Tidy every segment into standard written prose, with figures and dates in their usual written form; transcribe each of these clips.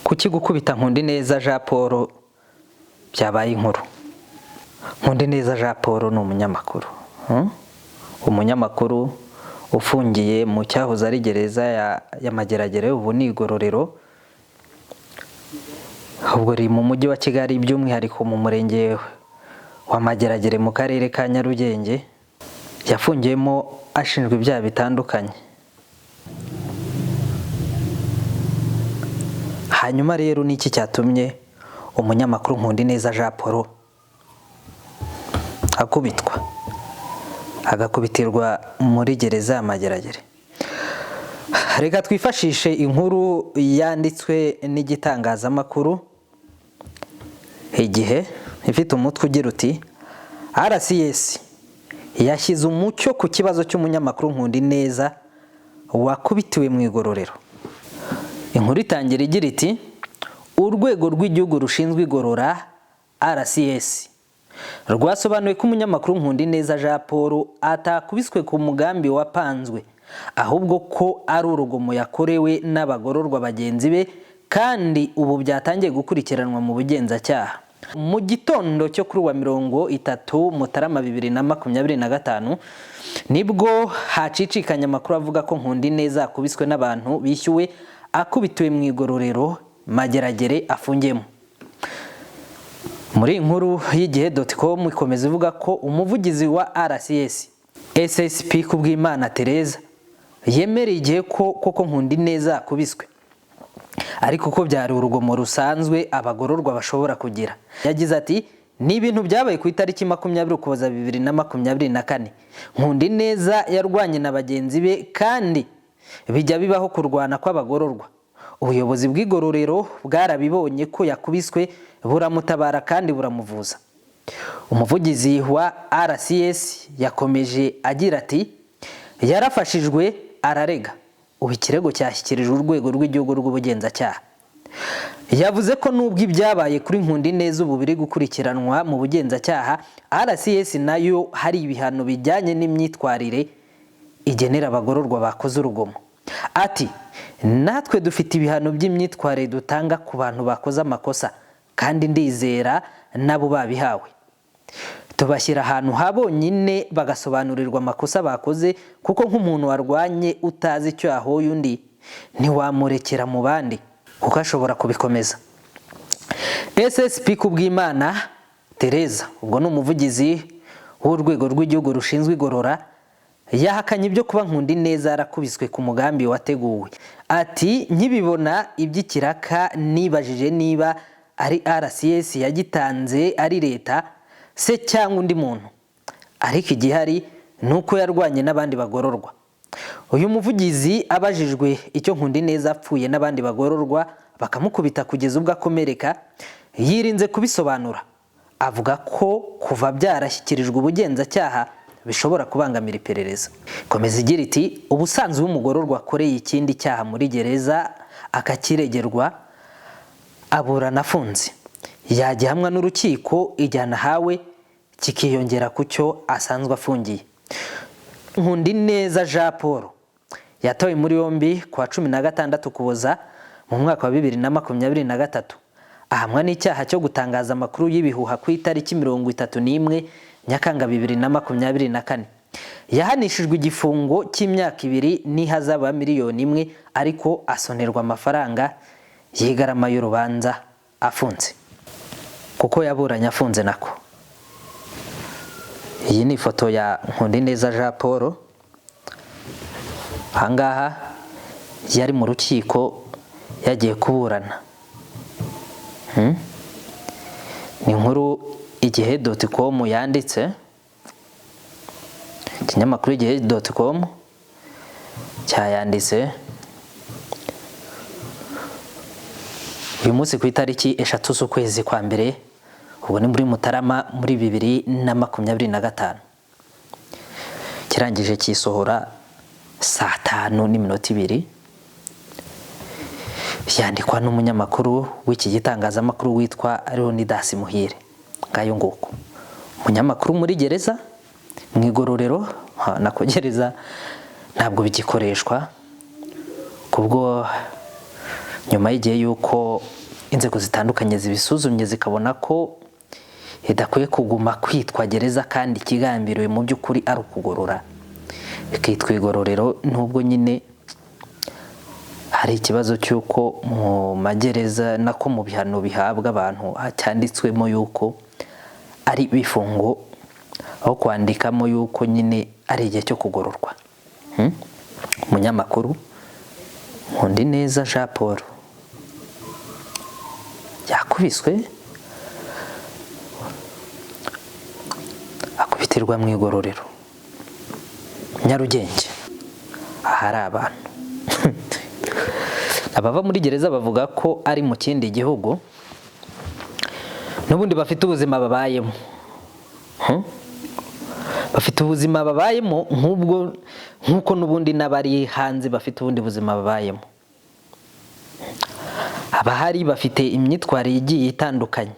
Kuki gukubita Nkundineza Jean Paul byabaye inkuru? Nkundineza Jean Paul ni umunyamakuru, umunyamakuru ufungiye mu cyahoze ari gereza ya Mageragere, ubu ni igororero, ubwo ri mu mujyi wa Kigali, by'umwihariko mu murenge wa Mageragere mu karere ka Nyarugenge. Yafungiyemo ashinjwa ibyaha bitandukanye. Hanyuma rero niki cyatumye umunyamakuru Nkundineza Jean Paul akubitwa, agakubitirwa muri gereza ya Mageragere? Reka twifashishe inkuru yanditswe n'igitangazamakuru Igihe, ifite umutwe ugira uti RCS yashyize umucyo ku kibazo cy'umunyamakuru Nkundineza wakubitiwe mu igororero. Inkuru itangira igira iti urwego rw'igihugu rushinzwe igorora RCS rwasobanuye ko umunyamakuru Nkundineza Jean Paul atakubiswe ku mugambi wapanzwe, ahubwo ko ari urugomo yakorewe n'abagororwa bagenzi be, kandi ubu byatangiye gukurikiranwa mu bugenzacyaha. Mu gitondo cyo kuri wa 30 Mutarama 2025 nibwo hacicikanye amakuru avuga ko Nkundineza akubiswe n'abantu bishyuwe, akubitiwe mu igororero Mageragere afungiyemo. Muri inkuru y'igihe.com ikomeza ivuga ko umuvugizi wa RCS SSP Kubwimana Tereza yemereye Igihe ko koko Nkundineza akubiswe, ariko ko byari urugomo rusanzwe abagororwa bashobora kugira. Yagize ati ni ibintu byabaye ku itariki 20 Ukuboza 2024. Nkundineza yarwanye na bagenzi be, kandi bijya bibaho kurwana kw'abagororwa. Ubuyobozi bw'igororero bwarabibonye ko yakubiswe, buramutabara kandi buramuvuza. Umuvugizi wa RCS yakomeje agira ati yarafashijwe ararega, ubu ikirego cyashyikirijwe urwego rw'igihugu rw'ubugenzacyaha. Yavuze ko nubwo ibyabaye kuri Nkundineza ubu biri gukurikiranwa mu bugenzacyaha, RCS nayo hari ibihano bijyanye n'imyitwarire igenera abagororwa bakoze urugomo. Ati natwe dufite ibihano by'imyitwarire dutanga ku bantu bakoze amakosa, kandi ndizera nabo babihawe. Tubashyira ahantu habonyine bagasobanurirwa amakosa bakoze, kuko nk'umuntu warwanye utazi icyo yahoye undi ntiwamurekera mu bandi kuko ashobora kubikomeza. SSP Kubwimana Tereza, ubwo ni umuvugizi w'urwego rw'igihugu rushinzwe igorora, yahakanye ibyo kuba Nkundineza yarakubiswe ku mugambi wateguwe. Ati nkibibona iby'ikiraka nibajije niba ari RCS yagitanze ari leta se cyangwa undi muntu, ariko igihari nuko yarwanye n'abandi bagororwa. Uyu muvugizi abajijwe icyo Nkundineza apfuye n'abandi bagororwa bakamukubita kugeza ubwo akomereka, yirinze kubisobanura. Avuga ko kuva byarashyikirijwe ubugenzacyaha bishobora kubangamira iperereza. Komeza igira iti ubusanzwe umugororwa akoreye ikindi cyaha muri gereza akakiregerwa, aburana afunze, yagihamwa n'urukiko igihano ahawe kikiyongera ku cyo asanzwe afungiye. Nkundineza Jean Paul yatawe muri yombi ku wa 16 Ukuboza mu mwaka wa 2023, ahamwa n'icyaha cyo gutangaza amakuru y'ibihuha ku itariki 31 Nyakanga 2024. Yahanishijwe igifungo cy'imyaka 2 n'ihazabu ya miliyoni 1, ariko asonerwa amafaranga y'igarama y'urubanza afunze, kuko yaburanye afunze nako. Iyi ni ifoto ya Nkundineza Jean Paul. Ahangaha yari mu rukiko yagiye kuburana. Ni inkuru Igihe.com yanditse, ikinyamakuru Igihe.com cyayanditse uyu munsi ku itariki 3 z'ukwezi kwa mbere, ubu ni muri Mutarama muri 2025. Kirangije kisohora saa 5:02. Yandikwa n'umunyamakuru w'iki gitangazamakuru witwa Leonidas Muhire. Ngayo nguko umunyamakuru muri gereza mu igororero, nako gereza ntabwo bigikoreshwa kubwo nyuma y'igihe yuko inzego zitandukanye zibisuzumye zikabona ko idakwiye kuguma kwitwa gereza kandi ikigambiriwe mu by'ukuri ari ukugorora, ikitwa igororero, nubwo nyine hari ikibazo cy'uko mu magereza nako mu bihano bihabwa abantu cyanditswemo yuko ari ibifungo, aho kwandikamo yuko nyine ari igihe cyo kugororwa. Umunyamakuru Nkundineza Jean Paul yakubiswe akubitirwa mu igororero Nyarugenge, ahari abantu abava muri gereza bavuga ko ari mu kindi gihugu, n'ubundi bafite ubuzima babayemo, bafite ubuzima babayemo nk'uko n'ubundi n'abari hanze bafite ubundi buzima babayemo. Abahari bafite imyitwarire igiye itandukanye,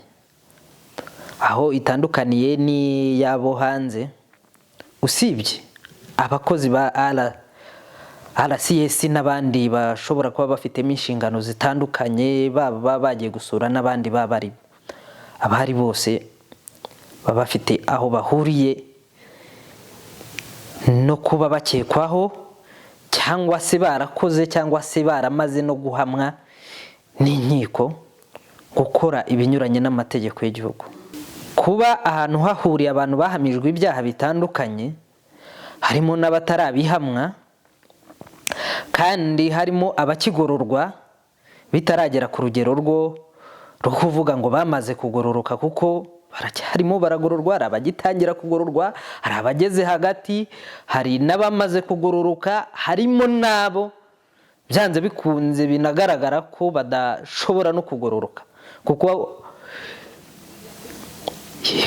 aho itandukaniye n'iy'abo hanze, usibye abakozi ba RCS n'abandi bashobora kuba bafitemo inshingano zitandukanye, baba bagiye gusura n'abandi baba bari, abahari bose baba bafite aho bahuriye no kuba bakekwaho cyangwa se barakoze cyangwa se baramaze no guhamwa n'inkiko gukora ibinyuranye n'amategeko y'igihugu. Kuba ahantu hahuriye abantu bahamijwe ibyaha bitandukanye, harimo n'abatarabihamwa kandi harimo abakigororwa bitaragera ku rugero rwo kuvuga ngo bamaze kugororoka, kuko baracyarimo baragororwa, hari abagitangira kugororwa, hari abageze hagati, hari n'abamaze kugororoka, harimo n'abo byanze bikunze binagaragara ko badashobora no kugororoka, kuko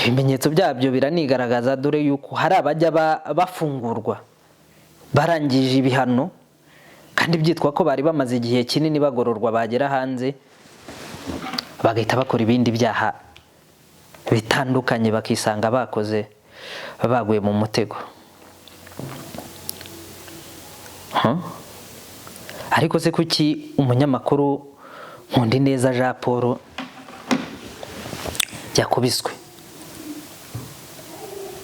ibimenyetso byabyo biranigaragaza, dore yuko hari abajya bafungurwa barangije ibihano kandi byitwa ko bari bamaze igihe kinini bagororwa, bagera hanze bagahita bakora ibindi byaha bitandukanye, bakisanga baguye mu mutego. Ariko se kuki umunyamakuru Nkundineza Jean Paul yakubiswe?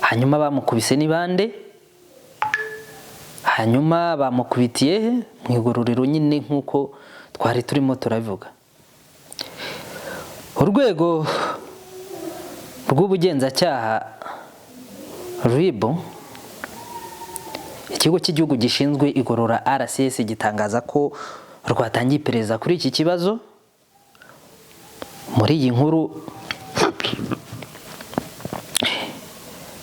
Hanyuma bamukubise ni bande? Hanyuma bamukubitiye mu igororero nyine nk'uko twari turimo turabivuga. Urwego rw'ubugenzacyaha RIB, ikigo cy'igihugu gishinzwe igorora RCS, gitangaza ko rwatangiye iperereza kuri iki kibazo. Muri iyi nkuru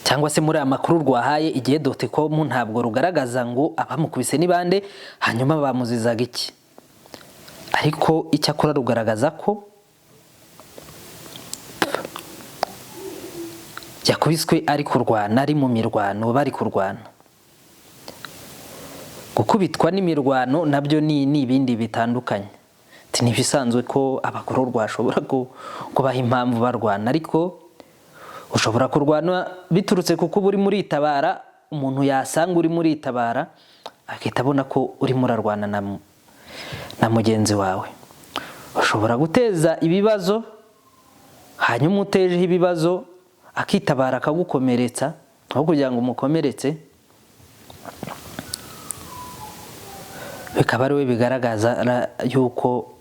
cyangwa se muri aya makuru rwahaye igihe.com ntabwo rugaragaza ngo abamukubise ni bande, hanyuma bamuzizaga iki, ariko icyakora rugaragaza ko yakubiswe ari kurwana, ari mu mirwano, bari kurwana. Gukubitwa n'imirwano nabyo ni ibindi bitandukanye. Ntibisanzwe ko abagororwa bashobora kubaha impamvu barwana, ariko ushobora kurwana biturutse kuko uri muri itabara, umuntu yasanga uri muri itabara agahita abona ko urimo urarwana na mugenzi wawe. Ushobora guteza ibibazo, hanyuma utejeho ibibazo akitabara akagukomeretsa, aho kugira ngo umukomeretse, bikaba ari we bigaragaza yuko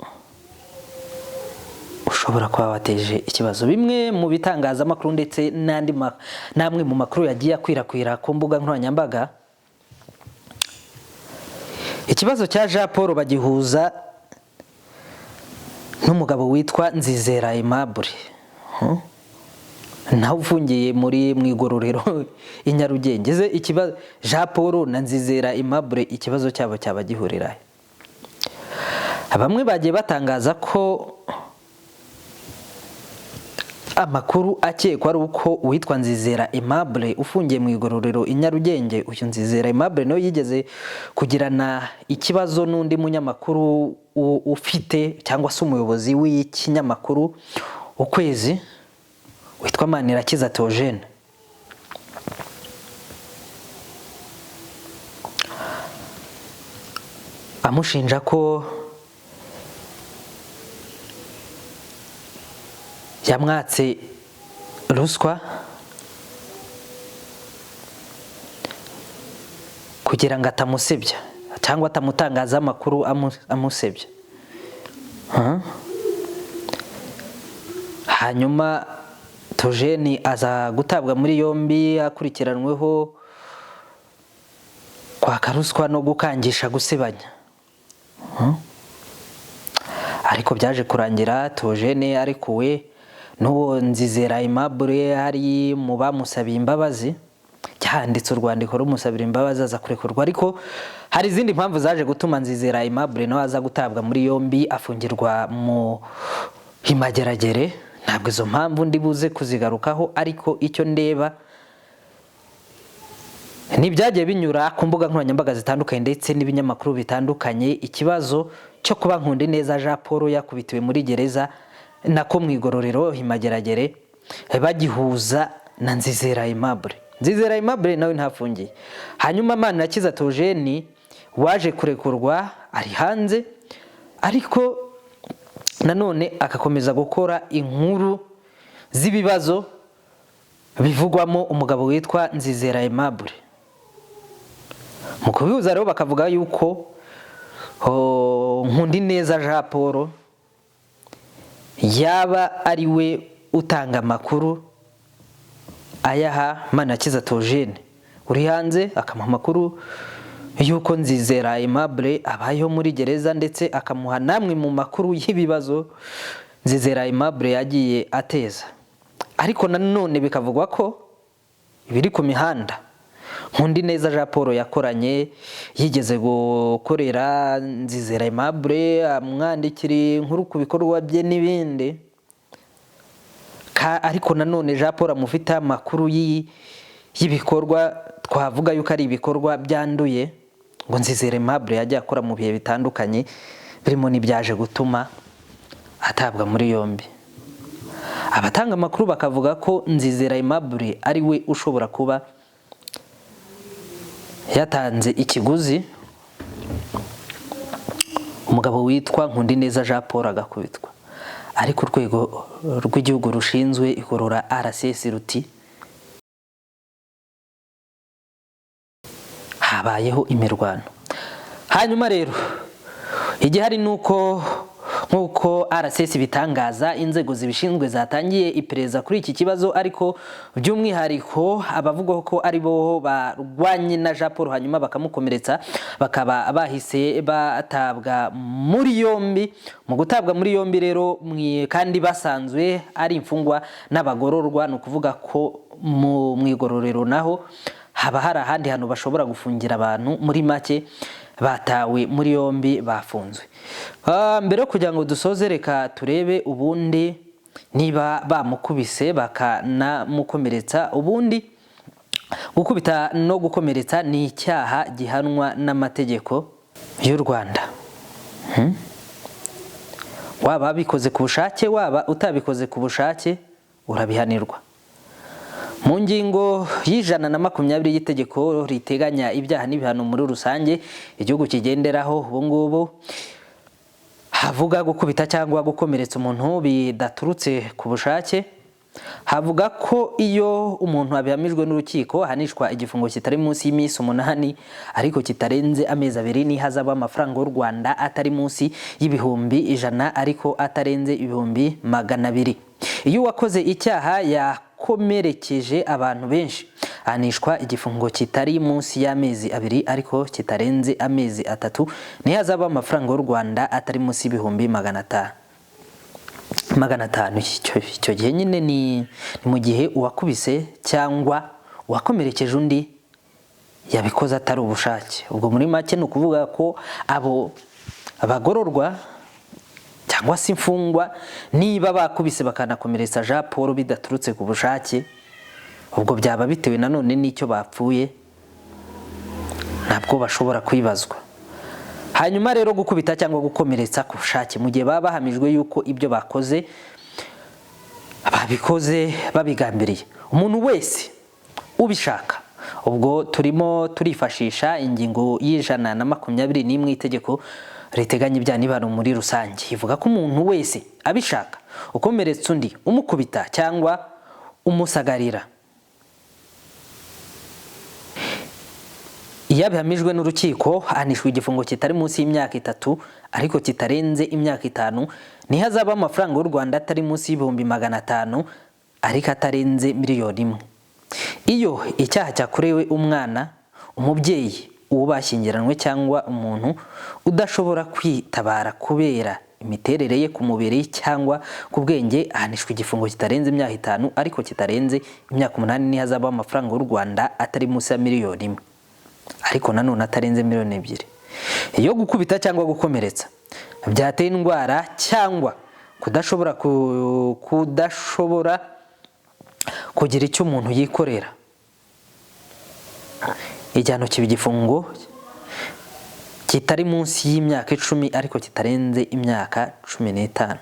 ushobora kuba wateje ikibazo. Bimwe mu bitangazamakuru ndetse n'amwe mu makuru yagiye akwirakwira ku mbuga nkoranyambaga, ikibazo cya Jean Paul bagihuza n'umugabo witwa Nzizera Aimable, nawe ufungiye mu igororero i Nyarugenge. Ikibazo Jean Paul na Nzizera Aimable, ikibazo cyabo cyaba gihurira. Bamwe bagiye batangaza ko amakuru akekwa ari uko uwitwa Nzizera Aimable ufungiye mu igororero i Nyarugenge, uyu Nzizera Aimable nawe yigeze kugirana ikibazo n'undi munyamakuru ufite cyangwa se umuyobozi w'ikinyamakuru Ukwezi witwa Manirakiza Theogene. Amushinja ko yamwatse ruswa kugira ngo atamusebya cyangwa atamutangaza amakuru amusebya. Hanyuma Theogene aza gutabwa muri yombi akurikiranweho kwaka ruswa no gukangisha gusebanya. Ariko byaje kurangira Theogene arekuwe, n'uwo Nzizera Aimable ari mu bamusabiye imbabazi, cyanditse urwandiko rumusabira imbabazi aza kurekurwa. Ariko hari izindi mpamvu zaje gutuma Nzizera Aimable nawe aza gutabwa muri yombi afungirwa mu Imageragere. Ntabwo izo mpamvu ndibuze kuzigarukaho, ariko icyo ndeba ntibyagiye binyura ku mbuga nkoranyambaga zitandukanye ndetse n'ibinyamakuru bitandukanye ikibazo cyo kuba Nkundineza Jean Paul yakubitiwe muri gereza nako mu igororero Imageragere bagihuza na Nzizera Aimable. Nzizera Aimable nawe ntafungiye. Hanyuma Manirakiza Theogene waje kurekurwa ari hanze, ariko nanone agakomeza gukora inkuru z'ibibazo bivugwamo umugabo witwa Nzizera Aimable. Mu kubihuza rero bakavuga yuko Nkundineza Jean Paul yaba ari we utanga amakuru ayaha Manirakiza Theogene uri hanze, akamuha amakuru yuko Nzizera Aimable abayeho muri gereza, ndetse akamuha namwe mu makuru y'ibibazo Nzizera Aimable yagiye ateza. Ariko nanone bikavugwa ko ibiri ku mihanda Nkundineza Jean Paul yakoranye, yigeze gukorera Nzizera Aimable amwandikira inkuru ku bikorwa bye n'ibindi. Ariko nanone Jean Paul amufite amakuru y'ibikorwa twavuga yuko ari ibikorwa byanduye ngo Nzizera Aimable yajya akora mu bihe bitandukanye, birimo n'ibyaje gutuma atabwa muri yombi. Abatanga amakuru bakavuga ko Nzizera Aimable ari we ushobora kuba yatanze ikiguzi umugabo witwa Nkundineza Jean Paul agakubitwa. Ariko urwego rw'igihugu rushinzwe igorora RCS ruti habayeho imirwano. Hanyuma rero igihari nuko nkuko RCS bitangaza inzego zibishinzwe zatangiye iperereza kuri iki kibazo, ariko by'umwihariko abavuga ko ari bo barwanye na Jean Paul hanyuma bakamukomeretsa bakaba bahise batabwa muri yombi. Mu gutabwa muri yombi rero kandi basanzwe ari imfungwa n'abagororwa, no kuvuga ko mu igororero naho haba hari ahandi hantu bashobora gufungira abantu. Muri make batawe muri yombi bafunzwe. Mbere yo kugira ngo dusoze reka turebe ubundi niba bamukubise bakanamukomeretsa. Ubundi gukubita no gukomeretsa ni icyaha gihanwa n'amategeko y'u Rwanda. Waba bikoze ku bushake waba utabikoze ku bushake urabihanirwa. Mu ngingo y'120 y'itegeko riteganya ibyaha n'ibihano muri rusange igihugu kigenderaho ubu ngubu, havuga gukubita cyangwa gukomeretsa umuntu bidaturutse ku bushake. Havuga ko iyo umuntu abihamijwe n'urukiko ahanishwa igifungo kitari munsi y'iminsi 8 ariko kitarenze amezi 2 n'ihazabu amafaranga y'u Rwanda atari munsi y'ibihumbi 100 ariko atarenze ibihumbi 200. Iyo wakoze icyaha yakomerekeje abantu benshi ahanishwa igifungo kitari munsi y'amezi 2 ariko kitarenze amezi 3 n'ihazabu amafaranga y'u Rwanda atari munsi y'ibihumbi 500. Icyo gihe nyine ni mu gihe uwakubise cyangwa uwakomerekeje undi yabikoze atari ubushake. Ubwo muri make ni ukuvuga ko abo abagororwa cyangwa se imfungwa niba bakubise bakanakomeretsa Jean Paul bidaturutse ku bushake, ubwo byaba bitewe nanone n'icyo bapfuye, ntabwo bashobora kwibazwa. Hanyuma rero gukubita cyangwa gukomeretsa ku bushake mu gihe baba bahamijwe yuko ibyo bakoze babikoze babigambiriye, umuntu wese ubishaka, ubwo turimo turifashisha ingingo y'121 itegeko riteganya ibyaha n'ibihano muri rusange ivuga ko umuntu wese abishaka ukomeretsa undi, umukubita cyangwa umusagarira, iyo abihamijwe n'urukiko ahanishwa igifungo kitari munsi y'imyaka 3 ariko kitarenze imyaka 5, nihazaba amafaranga y'u Rwanda atari munsi y'ibihumbi 500 ariko atarenze miliyoni 1. Iyo icyaha cyakorewe umwana, umubyeyi, uwo bashyingiranywe cyangwa umuntu udashobora kwitabara kubera imiterere ye ku mubiri cyangwa ku bwenge, ahanishwa igifungo kitarenze imyaka 5 ariko kitarenze imyaka 8 nihazaba amafaranga y'u Rwanda atari munsi ya miliyoni 1 ariko nanone atarenze miliyoni 2. Iyo gukubita cyangwa gukomeretsa byateye indwara cyangwa kudashobora kugira icyo umuntu yikorera, igihano kiba igifungo kitari munsi y'imyaka 10 ariko kitarenze imyaka 15.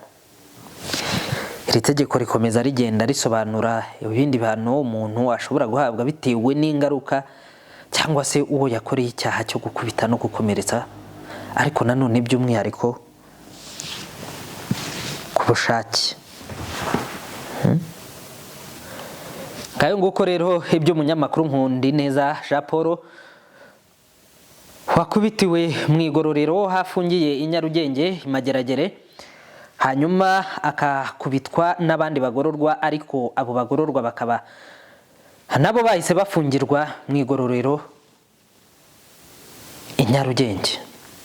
Iri tegeko rikomeza rigenda risobanura ibindi bihano umuntu ashobora guhabwa bitewe n'ingaruka cyangwa se uwo yakoreye icyaha cyo gukubita no gukomeretsa, ariko nanone by'umwihariko ku bushake. Kayo nguko rero ibyo umunyamakuru Nkundineza Jean Paul wakubitiwe mu igororero hafungiye i Nyarugenge Mageragere, hanyuma akakubitwa n'abandi bagororwa, ariko abo bagororwa bakaba nabo bahise bafungirwa mu igororero i Nyarugenge.